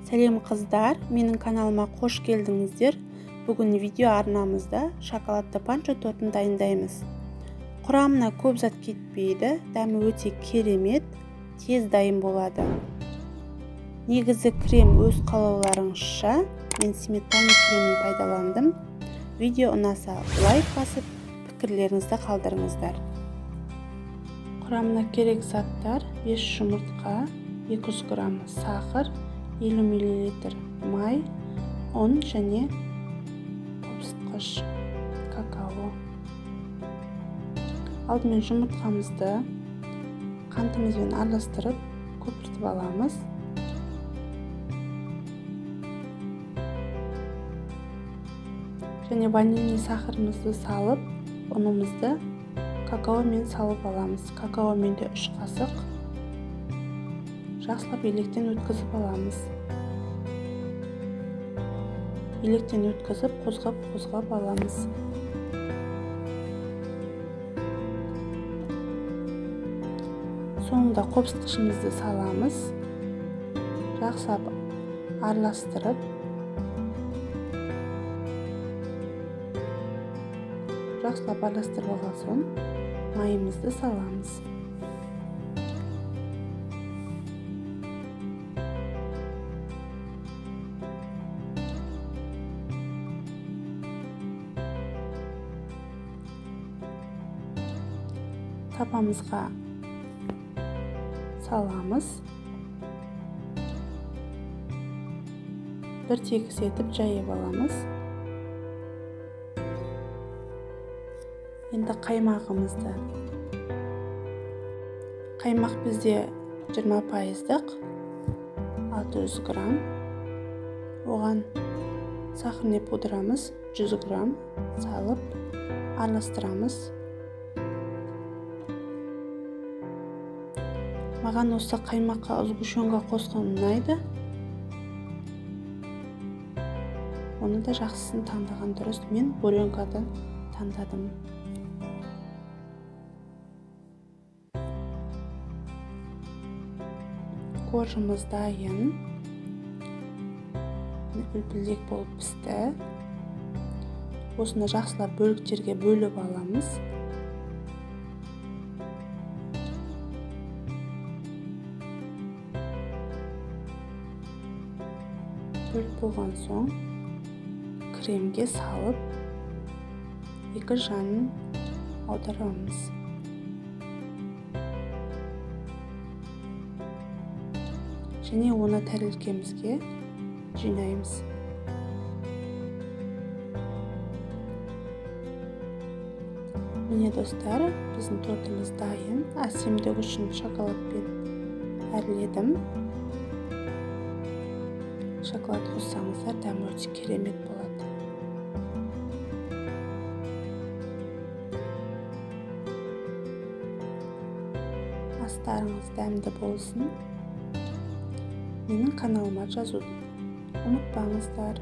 Сәлем қыздар, менің каналыма қош келдіңіздер. Бүгін видео арнамызда шоколадты панчо тортын дайындаймыз. Құрамына көп зат кетпейді, дәмі өте керемет, тез дайын болады. Негізі крем өз қалауларыңызша, мен сметана кремін пайдаландым. Видео ұнаса лайк басып, пікірлеріңізді қалдырыңыздар. Құрамына керек заттар: 5 жұмыртқа, 200 грамм сахар, 50 мл май, ұн және қопсытқыш какао. Алдымен жұмыртқамызды қантымызбен араластырып көпіртіп аламыз. Және ванильный сахарымызды салып, ұнымызды какаомен салып аламыз. Какаомен де 3 қасық. Жақсылап електен өткізіп аламыз. Електен өткізіп, қозғап аламыз. Соңында қопсытқышымызды саламыз. Жақсылап араластырып, алған соң майымызды саламыз. Тапамызға саламыз. Бір тегіс етіп жайып аламыз. Енді қаймағымызды. Қаймақ бізде 20%-лық 600 грамм. Оған сахарный пудрамыз 100 грамм салып араластырамыз. Маған осы қаймаққа сгущенка қосқан ұнайды. Оны да жақсысын таңдаған дұрыс. Мен буренкадан таңдадым. Коржымыз дайын. Үлпілдек болып пісті. Осыны жақсылап бөліктерге бөліп аламыз. Бөліп болған соң кремге салып, екі жанын аударамыз. Және оны тәрелкемізге жинаймыз. Міне достар, біздің тортымыз дайын. Әсемдігі үшін шоколадпен әрледім. Шоколад қоссаңыздар, дәмі өте керемет болады. Астарыңыз дәмді болсын. Менің каналыма жазуды ұмытпаңыздар.